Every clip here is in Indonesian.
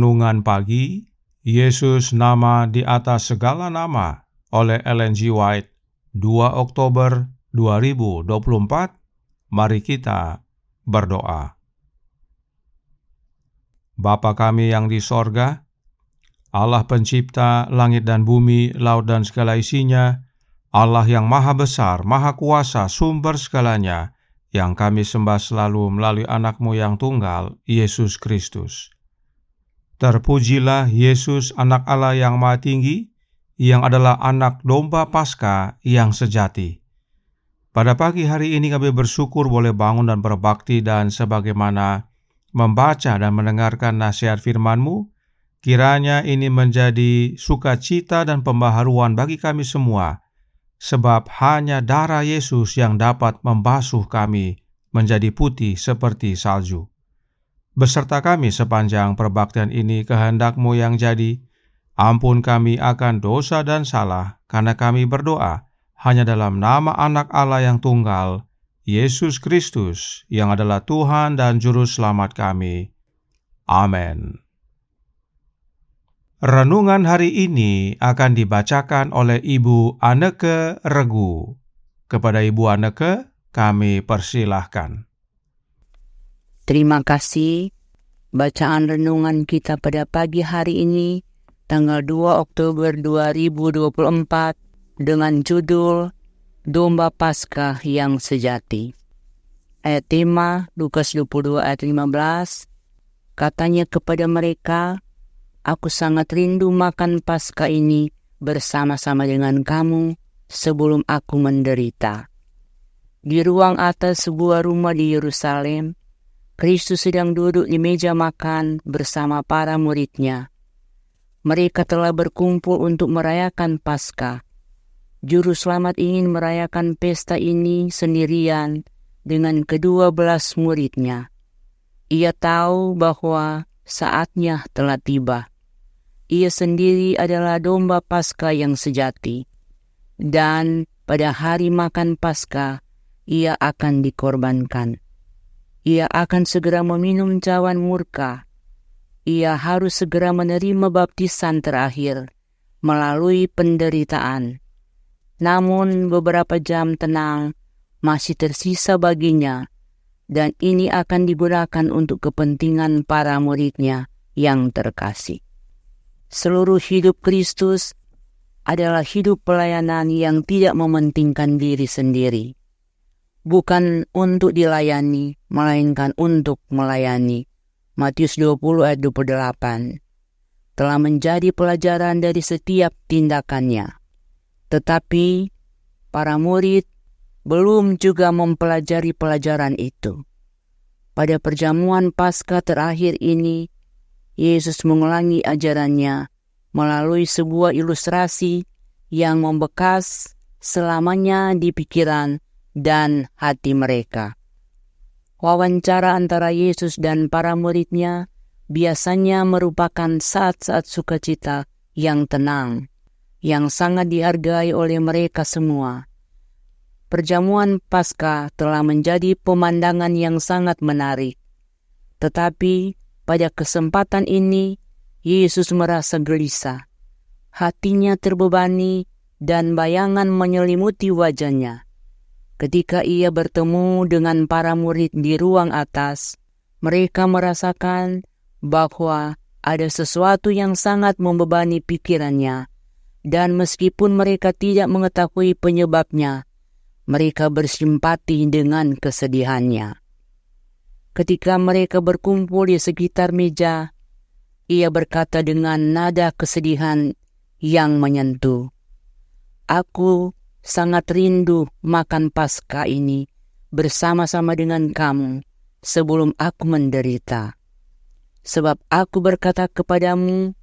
Renungan Pagi, Yesus Nama di Atas Segala Nama oleh Ellen G. White, 2 Oktober 2024. Mari kita berdoa. Bapa kami yang di sorga, Allah pencipta langit dan bumi, laut dan segala isinya, Allah yang maha besar, maha kuasa, sumber segalanya, yang kami sembah selalu melalui anak-Mu yang tunggal, Yesus Kristus. Terpujilah Yesus, anak Allah yang maha tinggi, yang adalah anak domba Paskah yang sejati. Pada pagi hari ini kami bersyukur boleh bangun dan berbakti, dan sebagaimana membaca dan mendengarkan nasihat firman-Mu, kiranya ini menjadi sukacita dan pembaharuan bagi kami semua, sebab hanya darah Yesus yang dapat membasuh kami menjadi putih seperti salju. Beserta kami sepanjang perbaktian ini, kehendak-Mu yang jadi. Ampun kami akan dosa dan salah, karena kami berdoa hanya dalam nama anak Allah yang tunggal, Yesus Kristus, yang adalah Tuhan dan Juru Selamat kami. Amin. Renungan hari ini akan dibacakan oleh Ibu Anneke Regu. Kepada Ibu Anneke, kami persilahkan. Terima kasih. Bacaan renungan kita pada pagi hari ini, tanggal 2 Oktober 2024, dengan judul Domba Paskah yang Sejati. Ayat tema Lukas 22 ayat 15, katanya kepada mereka, "Aku sangat rindu makan Paskah ini bersama-sama dengan kamu sebelum aku menderita." Di ruang atas sebuah rumah di Yerusalem, Kristus sedang duduk di meja makan bersama para murid-Nya. Mereka telah berkumpul untuk merayakan Paskah. Juru Selamat ingin merayakan pesta ini sendirian dengan ke-12 murid-Nya. Ia tahu bahwa saatnya telah tiba. Ia sendiri adalah domba Paskah yang sejati. Dan pada hari makan Paskah, ia akan dikorbankan. Ia akan segera meminum cawan murka. Ia harus segera menerima baptisan terakhir melalui penderitaan. Namun beberapa jam tenang masih tersisa baginya, dan ini akan digunakan untuk kepentingan para murid-Nya yang terkasih. Seluruh hidup Kristus adalah hidup pelayanan yang tidak mementingkan diri sendiri. Bukan untuk dilayani, melainkan untuk melayani. Matius 20 ayat 28. Telah menjadi pelajaran dari setiap tindakannya. Tetapi para murid belum juga mempelajari pelajaran itu. Pada perjamuan Paskah terakhir ini, Yesus mengulangi ajarannya melalui sebuah ilustrasi yang membekas selamanya di pikiran dan hati mereka. Wawancara antara Yesus dan para murid-Nya biasanya merupakan saat-saat sukacita yang tenang, yang sangat dihargai oleh mereka semua. Perjamuan Paskah telah menjadi pemandangan yang sangat menarik. Tetapi pada kesempatan ini, Yesus merasa gelisah. Hatinya terbebani dan bayangan menyelimuti wajahnya. Ketika ia bertemu dengan para murid di ruang atas, mereka merasakan bahwa ada sesuatu yang sangat membebani pikirannya. Dan meskipun mereka tidak mengetahui penyebabnya, mereka bersimpati dengan kesedihannya. Ketika mereka berkumpul di sekitar meja, ia berkata dengan nada kesedihan yang menyentuh, "Aku sangat rindu makan Paskah ini bersama-sama dengan kamu sebelum aku menderita. Sebab aku berkata kepadamu,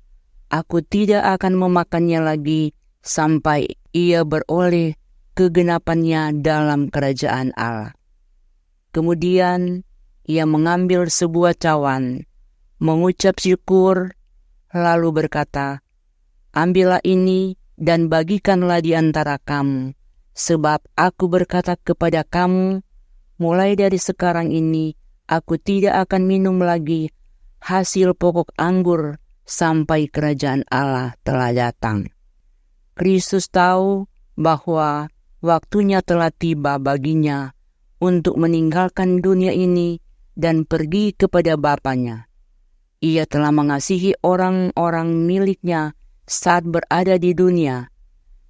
aku tidak akan memakannya lagi sampai ia beroleh kegenapannya dalam kerajaan Allah." Kemudian ia mengambil sebuah cawan, mengucap syukur, lalu berkata, "Ambillah ini dan bagikanlah di antara kamu, sebab aku berkata kepada kamu, mulai dari sekarang ini aku tidak akan minum lagi hasil pokok anggur sampai kerajaan Allah telah datang. Kristus tahu bahwa waktunya telah tiba baginya untuk meninggalkan dunia ini dan pergi kepada Bapanya. Ia telah mengasihi orang-orang miliknya saat berada di dunia.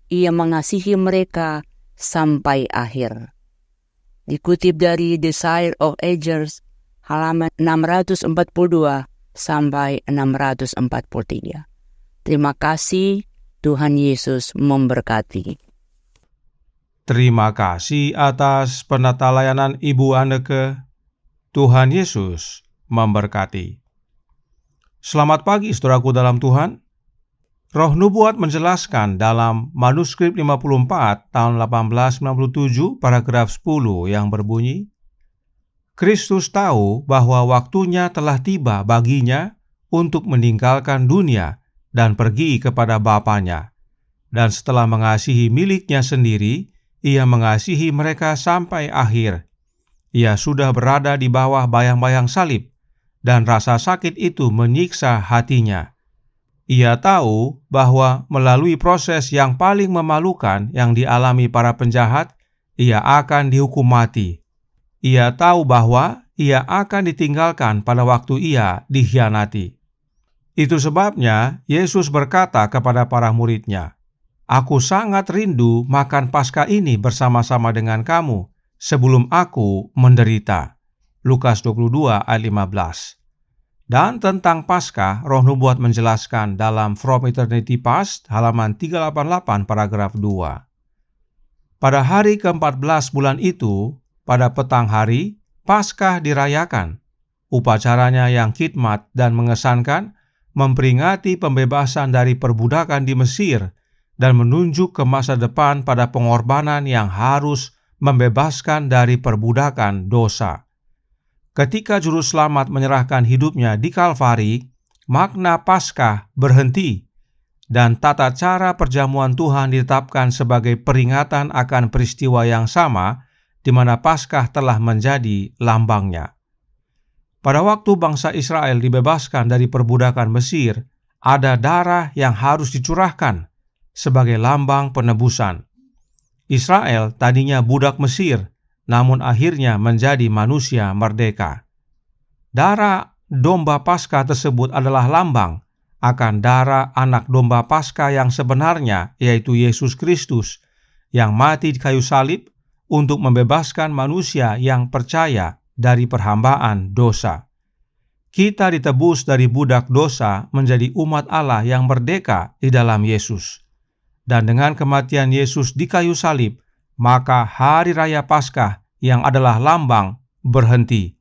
Ia mengasihi mereka sampai akhir. Dikutip dari Desire of Ages, halaman 642 sampai 643. Terima kasih, Tuhan Yesus memberkati. Terima kasih atas penata layanan Ibu Anneke. Tuhan Yesus memberkati. Selamat pagi saudaraku dalam Tuhan. Roh Nubuat menjelaskan dalam manuskrip 54 tahun 1897 paragraf 10 yang berbunyi, Kristus tahu bahwa waktunya telah tiba baginya untuk meninggalkan dunia dan pergi kepada Bapanya. Dan setelah mengasihi miliknya sendiri, ia mengasihi mereka sampai akhir. Ia sudah berada di bawah bayang-bayang salib, dan rasa sakit itu menyiksa hatinya. Ia tahu bahwa melalui proses yang paling memalukan yang dialami para penjahat, ia akan dihukum mati. Ia tahu bahwa ia akan ditinggalkan pada waktu ia dikhianati. Itu sebabnya Yesus berkata kepada para murid-Nya, "Aku sangat rindu makan Paskah ini bersama-sama dengan kamu sebelum aku menderita." Lukas 22 ayat 15. Dan tentang Paskah, Roh Nubuat menjelaskan dalam From Eternity Past, halaman 388 paragraf 2. Pada hari ke-14 bulan itu, pada petang hari, Paskah dirayakan. Upacaranya yang khidmat dan mengesankan, memperingati pembebasan dari perbudakan di Mesir dan menunjuk ke masa depan pada pengorbanan yang harus membebaskan dari perbudakan dosa. Ketika Juru Selamat menyerahkan hidupnya di Kalvari, makna Paskah berhenti, dan tata cara perjamuan Tuhan ditetapkan sebagai peringatan akan peristiwa yang sama, di mana Paskah telah menjadi lambangnya. Pada waktu bangsa Israel dibebaskan dari perbudakan Mesir, ada darah yang harus dicurahkan sebagai lambang penebusan. Israel tadinya budak Mesir, namun akhirnya menjadi manusia merdeka. Darah domba Paskah tersebut adalah lambang akan darah anak domba Paskah yang sebenarnya, yaitu Yesus Kristus, yang mati di kayu salib untuk membebaskan manusia yang percaya dari perhambaan dosa. Kita ditebus dari budak dosa menjadi umat Allah yang merdeka di dalam Yesus. Dan dengan kematian Yesus di kayu salib, maka hari raya Paskah yang adalah lambang berhenti.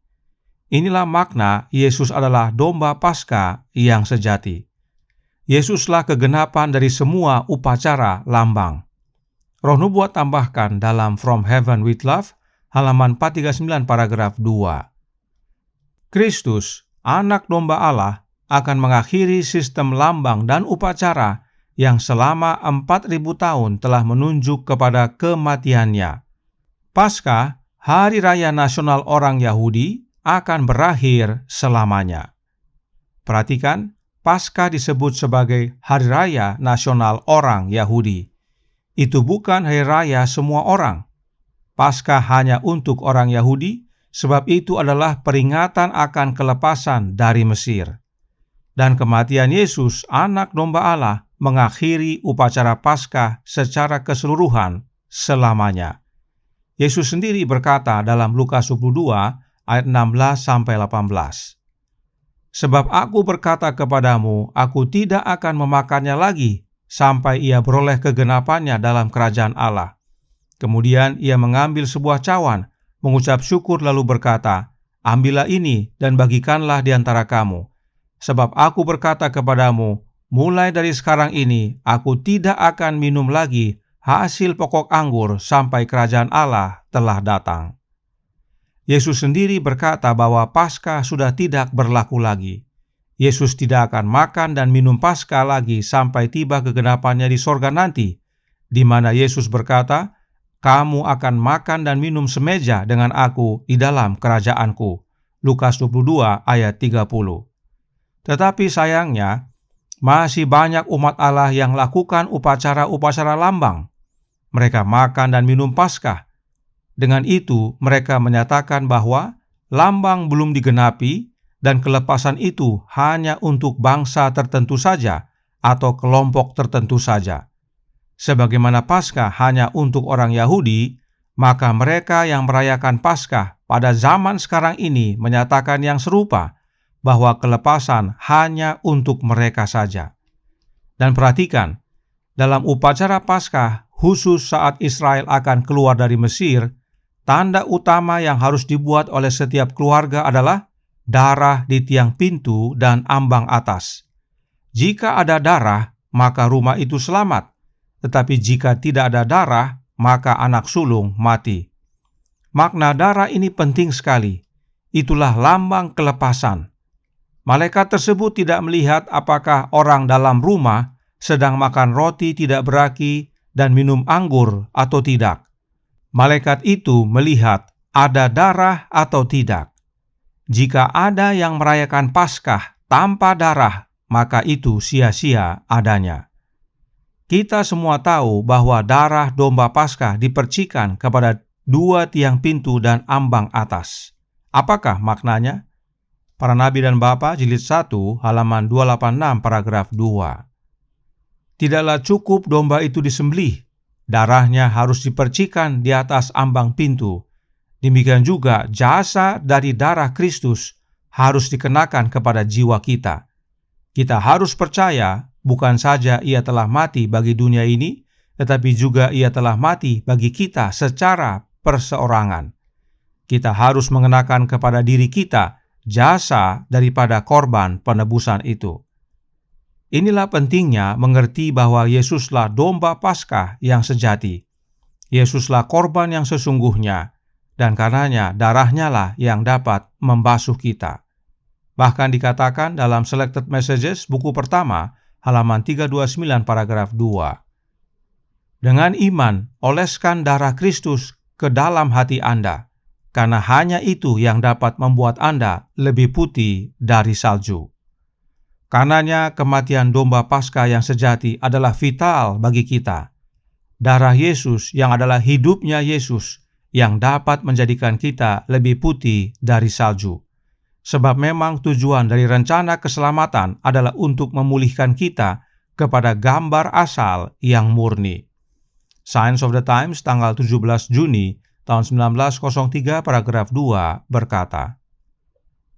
Inilah makna Yesus adalah domba Paskah yang sejati. Yesuslah kegenapan dari semua upacara lambang. Roh Nubuat tambahkan dalam From Heaven with Love, halaman 439 paragraf 2. Kristus, anak domba Allah, akan mengakhiri sistem lambang dan upacara yang selama 4.000 tahun telah menunjuk kepada kematiannya. Paskah, hari raya nasional orang Yahudi, akan berakhir selamanya. Perhatikan, Paskah disebut sebagai hari raya nasional orang Yahudi. Itu bukan hari raya semua orang. Paskah hanya untuk orang Yahudi, sebab itu adalah peringatan akan kelepasan dari Mesir. Dan kematian Yesus, anak domba Allah, mengakhiri upacara Paskah secara keseluruhan selamanya. Yesus sendiri berkata dalam Lukas 22 ayat 16-18, "Sebab aku berkata kepadamu, aku tidak akan memakannya lagi sampai ia beroleh kegenapannya dalam kerajaan Allah." Kemudian ia mengambil sebuah cawan, mengucap syukur lalu berkata, "Ambillah ini dan bagikanlah di antara kamu. Sebab aku berkata kepadamu, mulai dari sekarang ini aku tidak akan minum lagi hasil pokok anggur sampai kerajaan Allah telah datang." Yesus sendiri berkata bahwa Paskah sudah tidak berlaku lagi. Yesus tidak akan makan dan minum Paskah lagi sampai tiba kegenapannya di sorga nanti, di mana Yesus berkata, "Kamu akan makan dan minum semeja dengan aku di dalam kerajaanku." Lukas 22 ayat 30. Tetapi sayangnya, masih banyak umat Allah yang lakukan upacara-upacara lambang. Mereka makan dan minum Paskah. Dengan itu, mereka menyatakan bahwa lambang belum digenapi dan kelepasan itu hanya untuk bangsa tertentu saja atau kelompok tertentu saja. Sebagaimana Paskah hanya untuk orang Yahudi, maka mereka yang merayakan Paskah pada zaman sekarang ini menyatakan yang serupa, bahwa kelepasan hanya untuk mereka saja. Dan perhatikan, dalam upacara Paskah, khusus saat Israel akan keluar dari Mesir, tanda utama yang harus dibuat oleh setiap keluarga adalah darah di tiang pintu dan ambang atas. Jika ada darah, maka rumah itu selamat. Tetapi jika tidak ada darah, maka anak sulung mati. Makna darah ini penting sekali. Itulah lambang kelepasan. Malaikat tersebut tidak melihat apakah orang dalam rumah sedang makan roti tidak beraki dan minum anggur atau tidak. Malaikat itu melihat ada darah atau tidak. Jika ada yang merayakan Paskah tanpa darah, maka itu sia-sia adanya. Kita semua tahu bahwa darah domba Paskah dipercikan kepada 2 tiang pintu dan ambang atas. Apakah maknanya? Para Nabi dan Bapa, jilid 1, halaman 286, paragraf 2. Tidaklah cukup domba itu disembelih, darahnya harus dipercikan di atas ambang pintu. Demikian juga jasa dari darah Kristus harus dikenakan kepada jiwa kita. Kita harus percaya bukan saja Ia telah mati bagi dunia ini, tetapi juga Ia telah mati bagi kita secara perseorangan. Kita harus mengenakan kepada diri kita jasa daripada korban penebusan itu. Inilah pentingnya mengerti bahwa Yesuslah domba Paskah yang sejati. Yesuslah korban yang sesungguhnya, dan karenanya darahnya lah yang dapat membasuh kita. Bahkan dikatakan dalam Selected Messages buku pertama, halaman 329 paragraf 2. Dengan iman, oleskan darah Kristus ke dalam hati Anda, karena hanya itu yang dapat membuat Anda lebih putih dari salju. Karenanya kematian domba Paskah yang sejati adalah vital bagi kita. Darah Yesus yang adalah hidupnya Yesus yang dapat menjadikan kita lebih putih dari salju. Sebab memang tujuan dari rencana keselamatan adalah untuk memulihkan kita kepada gambar asal yang murni. Signs of the Times tanggal 17 Juni tahun 1903 paragraf 2 berkata,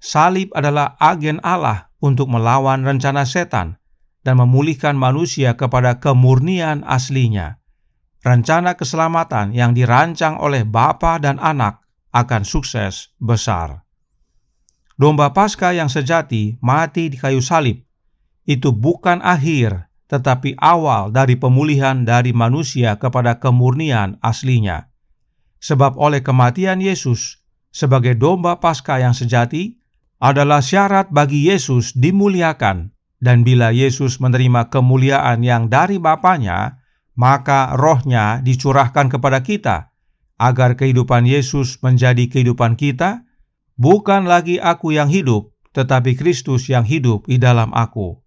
salib adalah agen Allah untuk melawan rencana setan dan memulihkan manusia kepada kemurnian aslinya. Rencana keselamatan yang dirancang oleh Bapa dan Anak akan sukses besar. Domba Paskah yang sejati mati di kayu salib. Itu bukan akhir, tetapi awal dari pemulihan dari manusia kepada kemurnian aslinya. Sebab oleh kematian Yesus sebagai domba Paskah yang sejati adalah syarat bagi Yesus dimuliakan, dan bila Yesus menerima kemuliaan yang dari Bapanya, maka Roh-Nya dicurahkan kepada kita, agar kehidupan Yesus menjadi kehidupan kita. Bukan lagi aku yang hidup, tetapi Kristus yang hidup di dalam aku.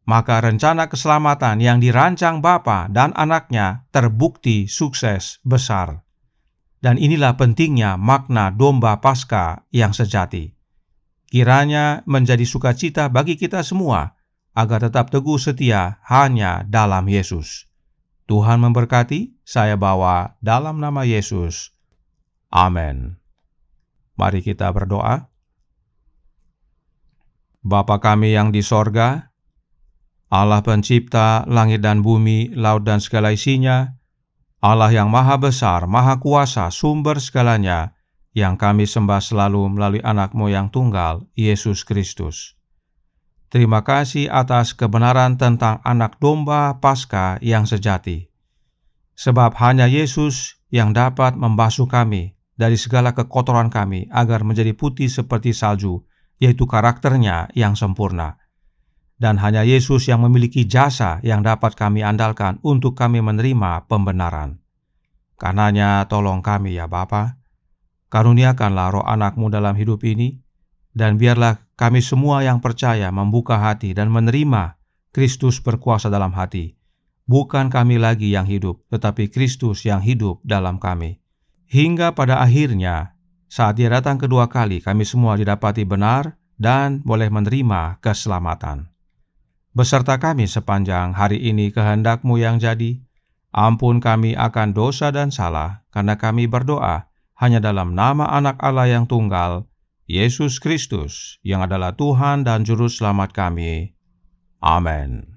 Maka rencana keselamatan yang dirancang Bapa dan Anaknya terbukti sukses besar. Dan inilah pentingnya makna domba Paskah yang sejati. Kiranya menjadi sukacita bagi kita semua, agar tetap teguh setia hanya dalam Yesus. Tuhan memberkati, saya bawa dalam nama Yesus. Amin. Mari kita berdoa. Bapa kami yang di sorga, Allah pencipta langit dan bumi, laut dan segala isinya, Allah yang maha besar, maha kuasa, sumber segalanya, yang kami sembah selalu melalui anak-Mu yang tunggal, Yesus Kristus. Terima kasih atas kebenaran tentang anak domba Paskah yang sejati. Sebab hanya Yesus yang dapat membasuh kami dari segala kekotoran kami agar menjadi putih seperti salju, yaitu karakternya yang sempurna. Dan hanya Yesus yang memiliki jasa yang dapat kami andalkan untuk kami menerima pembenaran. Karenanya tolong kami ya Bapa, karuniakanlah roh anak-Mu dalam hidup ini, dan biarlah kami semua yang percaya membuka hati dan menerima Kristus berkuasa dalam hati. Bukan kami lagi yang hidup, tetapi Kristus yang hidup dalam kami. Hingga pada akhirnya, saat Dia datang kedua kali, kami semua didapati benar dan boleh menerima keselamatan. Beserta kami sepanjang hari ini kehendak-Mu yang jadi. Ampun kami akan dosa dan salah, karena kami berdoa hanya dalam nama Anak Allah yang tunggal, Yesus Kristus, yang adalah Tuhan dan Juru Selamat kami. Amin.